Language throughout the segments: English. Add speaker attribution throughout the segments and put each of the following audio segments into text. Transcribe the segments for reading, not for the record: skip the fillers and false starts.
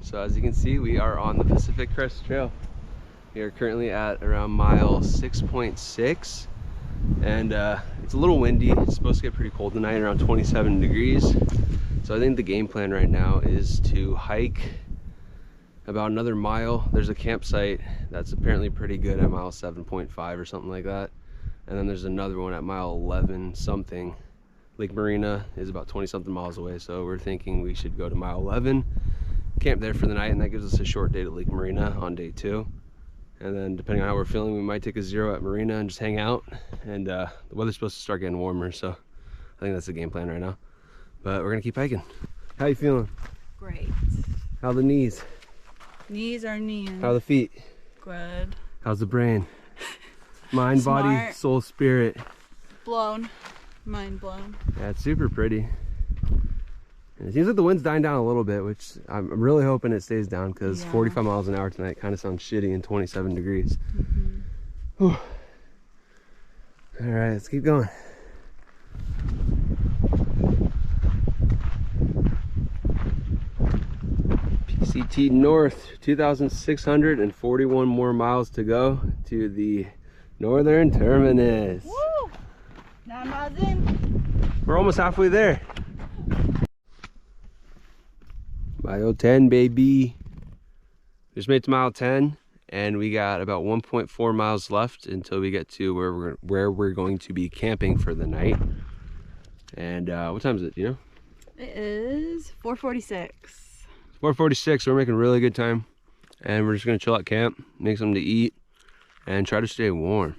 Speaker 1: So as you can see, we are on the Pacific Crest Trail. We are currently at around mile 6.6, and it's a little windy. It's supposed to get pretty cold tonight, around 27 degrees. So I think the game plan right now is to hike about another mile. There's a campsite that's apparently pretty good at mile 7.5 or something like that. And then there's another one at mile 11 something. Lake Marina is about 20 something miles away. So we're thinking we should go to mile 11, camp there for the night, and that gives us a short day to Lake Marina on day 2. And then depending on how we're feeling, we might take a 0 at Marina and just hang out. And the weather's supposed to start getting warmer, so I think that's the game plan right now. But we're gonna keep hiking. How you feeling?
Speaker 2: Great.
Speaker 1: How the knees?
Speaker 2: Knees are kneeing.
Speaker 1: How the feet?
Speaker 2: Good.
Speaker 1: How's the brain? Mind,
Speaker 2: Smart.
Speaker 1: body, soul, spirit.
Speaker 2: Blown. Mind blown.
Speaker 1: Yeah, it's super pretty. And it seems like the wind's dying down a little bit, which I'm really hoping it stays down, because 45 miles an hour tonight kind of sounds shitty in 27 degrees. All right, let's keep going. PCT North, 2,641 more miles to go to the northern terminus.
Speaker 2: Woo! 9 miles in.
Speaker 1: We're almost halfway there. Mile 10, baby. Just made it to mile 10, and we got about 1.4 miles left until we get to where we're going to be camping for the night. And what time is it? Do you know?
Speaker 2: It is 4:46.
Speaker 1: 4:46. So we're making really good time, and we're just gonna chill at camp, make something to eat, and try to stay warm.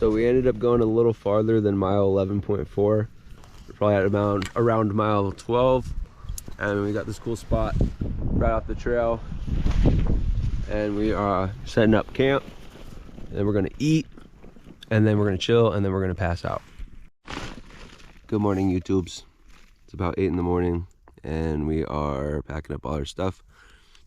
Speaker 1: So we ended up going a little farther than mile 11.4. We're probably at around mile 12, and we got this cool spot right off the trail, and we are setting up camp, and then we're gonna eat, and then we're gonna chill, and then we're gonna pass out. Good morning, YouTubes. It's about 8 in the morning, and we are packing up all our stuff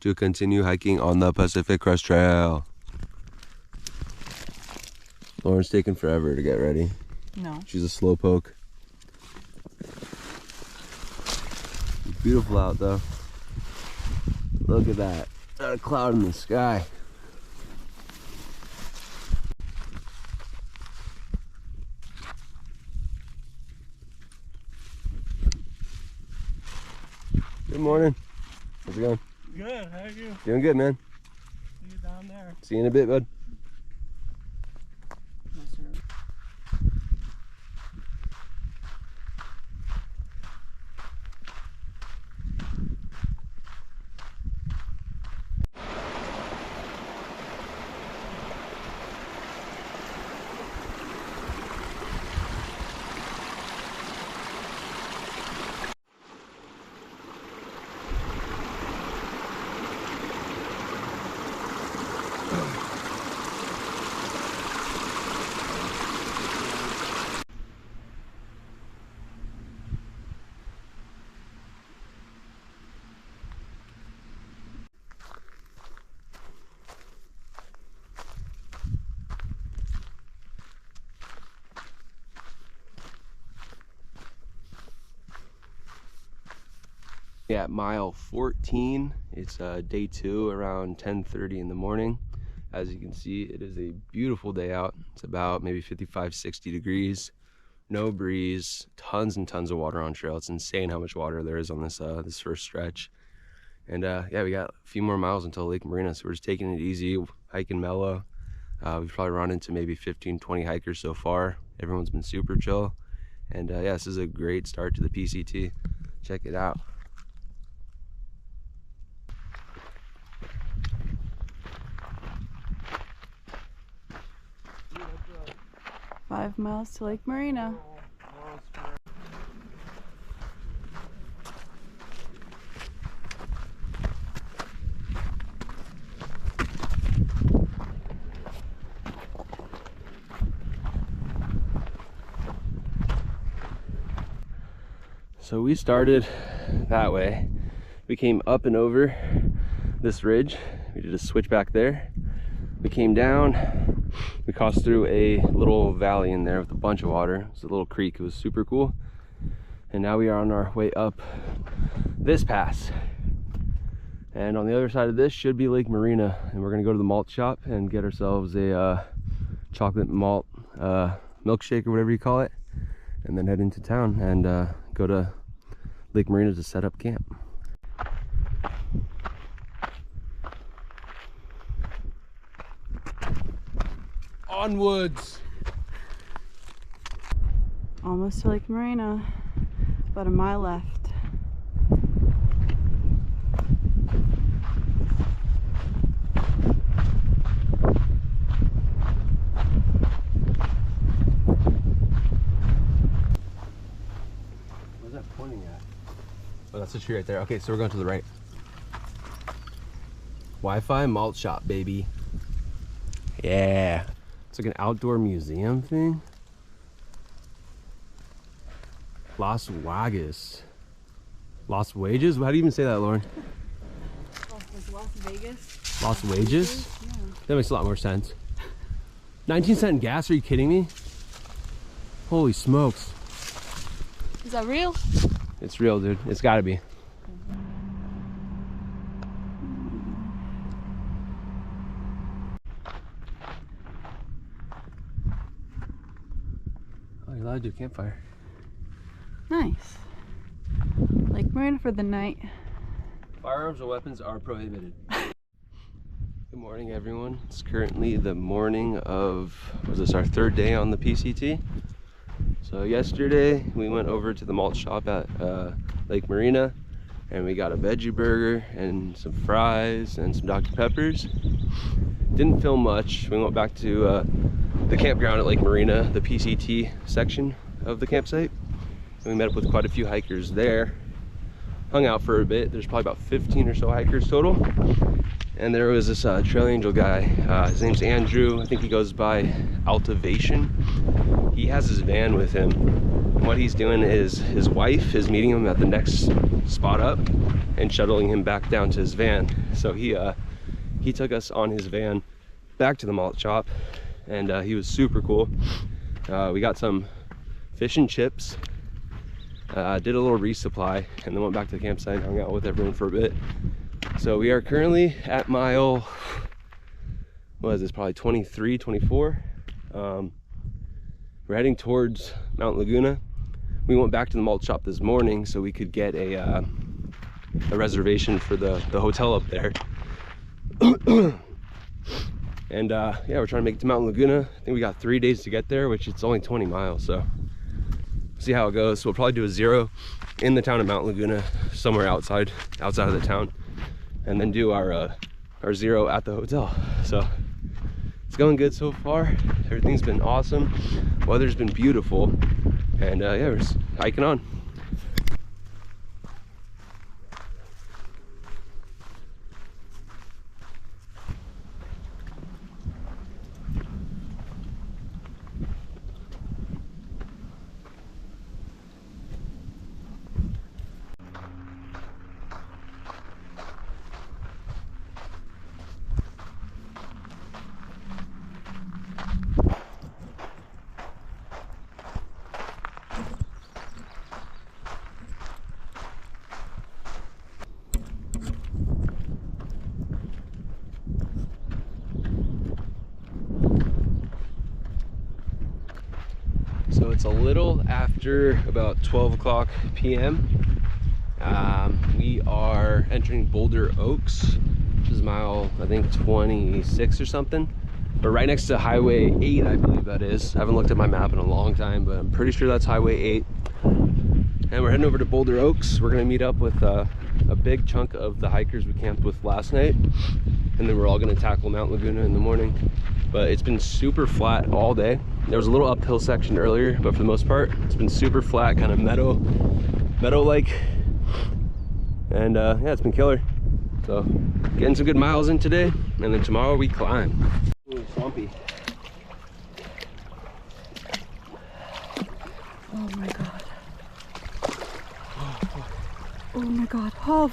Speaker 1: to continue hiking on the Pacific Crest Trail. Lauren's taking forever to get ready.
Speaker 2: No.
Speaker 1: She's a slowpoke. It's beautiful out though. Look at that. Not a cloud in the sky. Good morning. How's it going?
Speaker 3: Good, how are you?
Speaker 1: Doing good, man.
Speaker 3: See you down there.
Speaker 1: See you in a bit, bud. At mile 14, it's day 2 around 10:30 in the morning. As you can see, it is a beautiful day out. It's about maybe 55-60 degrees, no breeze, tons and tons of water on trail. It's insane how much water there is on this this first stretch. And yeah, we got a few more miles until Lake Marina, so we're just taking it easy, hiking mellow. We've probably run into maybe 15-20 hikers so far. Everyone's been super chill, and yeah, this is a great start to the PCT. Check it out.
Speaker 2: 5 miles to Lake Marina.
Speaker 1: So we started that way. We came up and over this ridge. We did a switch back there. We came down. We crossed through a little valley in there with a bunch of water. It's a little creek. It was super cool. And now we are on our way up this pass. And on the other side of this should be Lake Marina. And we're gonna go to the malt shop and get ourselves a chocolate malt milkshake or whatever you call it. And then head into town and go to Lake Marina to set up camp. Onwards!
Speaker 2: Almost to Lake Marina. About a mile left.
Speaker 1: Where's that pointing at? Oh, that's the tree right there. Okay, so we're going to the right. Wi-Fi malt shop, baby. Yeah. It's like an outdoor museum thing. Las Wages. Las Wages? How do you even say that, Lauren?
Speaker 2: Like Las Vegas.
Speaker 1: Las Wages?
Speaker 2: Yeah.
Speaker 1: That makes a lot more sense. 19-cent gas? Are you kidding me? Holy smokes.
Speaker 2: Is that real?
Speaker 1: It's real, dude. It's gotta be. Oh, you're allowed to do campfire.
Speaker 2: Nice. Lake Marina for the night.
Speaker 1: Firearms and weapons are prohibited. Good morning, everyone. It's currently the morning of, was this our third day on the PCT? So yesterday we went over to the malt shop at Lake Marina and we got a veggie burger and some fries and some Dr. Peppers. Didn't film much. We went back to the campground at Lake Marina, the PCT section of the campsite. And we met up with quite a few hikers there. Hung out for a bit. There's probably about 15 or so hikers total. And there was this Trail Angel guy. His name's Andrew. I think he goes by Altivation. He has his van with him. And what he's doing is his wife is meeting him at the next spot up and shuttling him back down to his van. So he took us on his van back to the malt shop, and he was super cool. We got some fish and chips, did a little resupply, and then went back to the campsite and hung out with everyone for a bit. So we are currently at mile, what is this, probably 23, 24. We're heading towards Mount Laguna. We went back to the malt shop this morning so we could get a reservation for the hotel up there. And yeah, we're trying to make it to Mount Laguna. I think we got 3 days to get there, which it's only 20 miles, so see how it goes. So we'll probably do a 0 in the town of Mount Laguna, somewhere outside of the town, and then do our 0 at the hotel. So it's going good so far. Everything's been awesome. Weather's been beautiful, and yeah, we're just hiking on. So it's a little after about 12 o'clock p.m. We are entering Boulder Oaks, which is mile, I think, 26 or something. But right next to Highway 8, I believe that is. I haven't looked at my map in a long time, but I'm pretty sure that's Highway 8. And we're heading over to Boulder Oaks. We're gonna meet up with a big chunk of the hikers we camped with last night. And then we're all gonna tackle Mount Laguna in the morning. But it's been super flat all day. There was a little uphill section earlier, but for the most part, it's been super flat, kind of meadow-like. And yeah, it's been killer. So getting some good miles in today, and then tomorrow we climb. Ooh, swampy.
Speaker 2: Oh my god. Oh my god. Oh.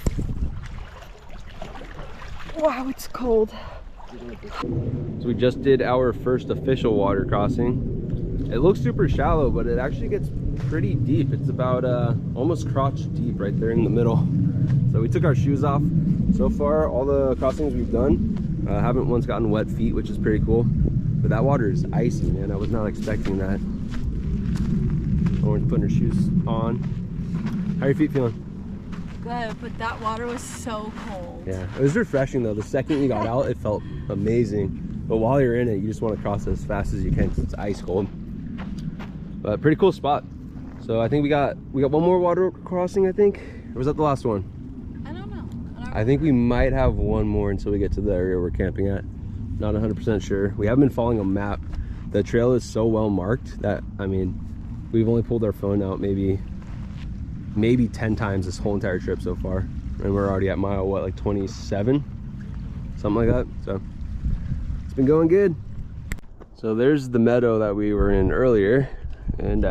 Speaker 2: Wow, it's cold.
Speaker 1: So we just did our first official water crossing. It looks super shallow, but it actually gets pretty deep. It's about almost crotch deep right there in the middle. So we took our shoes off. So far, all the crossings we've done haven't once gotten wet feet, which is pretty cool. But that water is icy, man. I was not expecting that. Lauren's putting her shoes on. How are your feet feeling?
Speaker 2: Good, but that water was so cold.
Speaker 1: Yeah, it was refreshing though. The second you got out, it felt amazing. But while you're in it, you just want to cross it as fast as you can because it's ice cold. But pretty cool spot. So I think we got one more water crossing, I think. Or was that the last one?
Speaker 2: I don't know.
Speaker 1: I think we might have one more until we get to the area we're camping at. Not 100% sure. We haven't been following a map. The trail is so well marked that, I mean, we've only pulled our phone out maybe 10 times this whole entire trip so far, and we're already at mile, what, like 27, something like that. So it's been going good. So there's the meadow that we were in earlier, and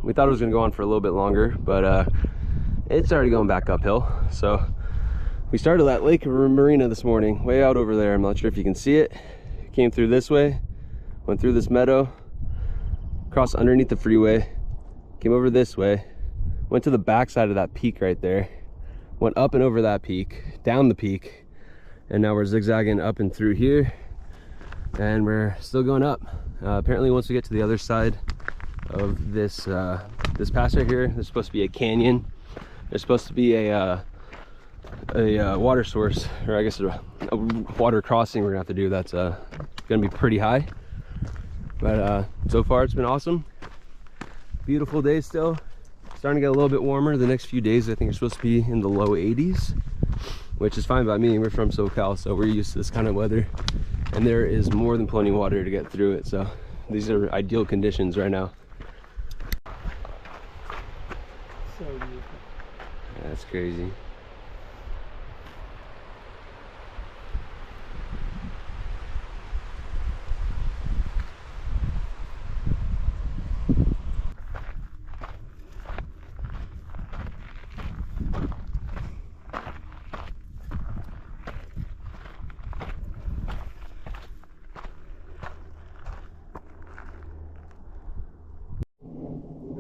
Speaker 1: we thought it was going to go on for a little bit longer, but it's already going back uphill. So we started at Lake Marina this morning, way out over there. I'm not sure if you can see it. Came through this way, went through this meadow, crossed underneath the freeway, came over this way, went to the back side of that peak right there, went up and over that peak, down the peak, and now we're zigzagging up and through here, and we're still going up. Apparently once we get to the other side of this this pass right here, there's supposed to be a canyon. There's supposed to be a water source, or I guess a water crossing we're gonna have to do that's gonna be pretty high. But so far it's been awesome. Beautiful day still. Starting to get a little bit warmer. The next few days I think are supposed to be in the low 80s, which is fine by me. We're from SoCal, so we're used to this kind of weather, and there is more than plenty of water to get through it. So these are ideal conditions right now.
Speaker 3: So beautiful.
Speaker 1: That's crazy.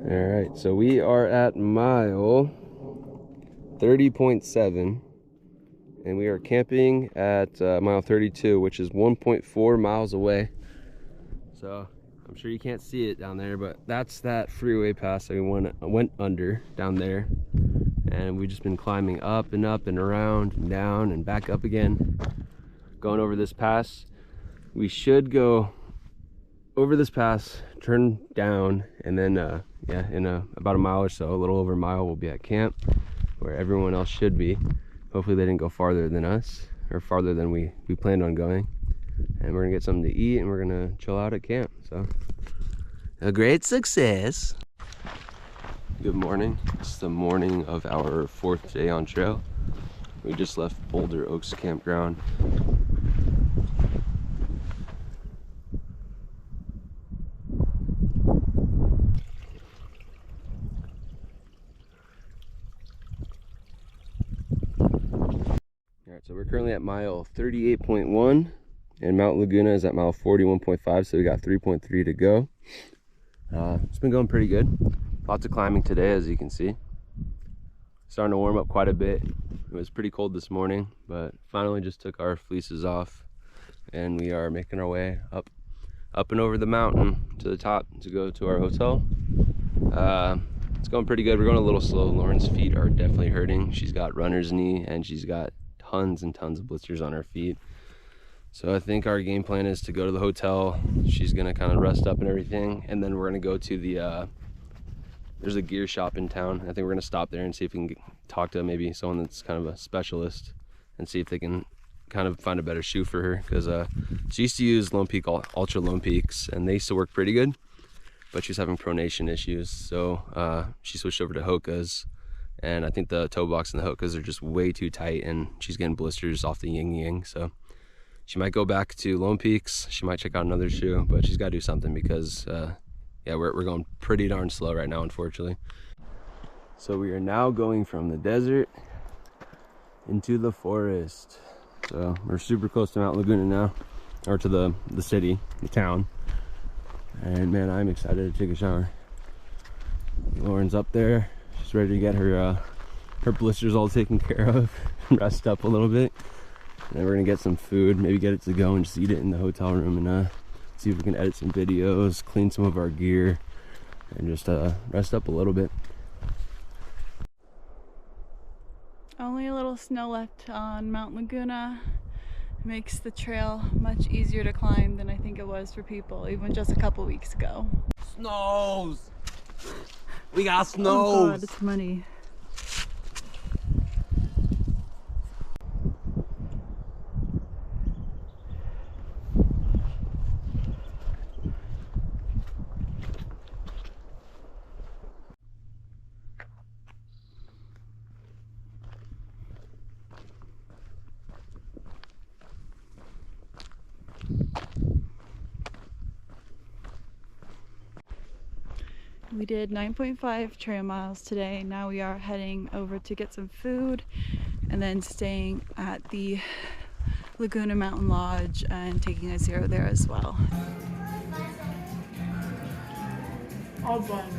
Speaker 1: All right, so we are at mile 30.7, and we are camping at mile 32, which is 1.4 miles away. So I'm sure you can't see it down there, but that's that freeway pass that we went under down there, and we've just been climbing up and around and down and back up again, going over this pass. We should go over this pass, turn down, and then yeah, in about a mile or so, a little over a mile, we'll be at camp where everyone else should be. Hopefully they didn't go farther than us, or farther than we planned on going. And we're gonna get something to eat, and we're gonna chill out at camp. So a great success. Good morning. It's the morning of our 4th day on trail. We just left Boulder Oaks campground. So we're currently at mile 38.1, and Mount Laguna is at mile 41.5, so we got 3.3 to go. It's been going pretty good. Lots of climbing today, as you can see. Starting to warm up quite a bit. It was pretty cold this morning, but finally just took our fleeces off, and we are making our way up and over the mountain to the top to go to our hotel. It's going pretty good. We're going a little slow. Lauren's feet are definitely hurting. She's got runner's knee, and she's got tons and tons of blisters on her feet. So I think our game plan is to go to the hotel. She's gonna kind of rest up and everything, and then we're gonna go to the there's a gear shop in town. I think we're gonna stop there and see if we can talk to maybe someone that's kind of a specialist and see if they can kind of find a better shoe for her, because she used to use Lone Peak Ultra Lone Peaks, and they used to work pretty good, but she was having pronation issues, so she switched over to Hoka's. And I think the toe box and the Hoka's are just way too tight, and she's getting blisters off the yin yang. So she might go back to Lone Peaks. She might check out another shoe, but she's got to do something because, yeah, we're going pretty darn slow right now, unfortunately. So we are now going from the desert into the forest. So we're super close to Mount Laguna now, or to the city, the town. And man, I'm excited to take a shower. Lauren's up there. She's ready to get her blisters all taken care of and rest up a little bit. And then we're gonna get some food, maybe get it to go and just eat it in the hotel room, and see if we can edit some videos, clean some of our gear, and just rest up a little bit.
Speaker 2: Only a little snow left on Mount Laguna. Makes the trail much easier to climb than I think it was for people even just a couple weeks ago.
Speaker 1: Snows! We got snows!
Speaker 2: Oh God, it's muddy. We did 9.5 trail miles today. Now we are heading over to get some food and then staying at the Laguna Mountain Lodge and taking a zero there as well.
Speaker 3: All done.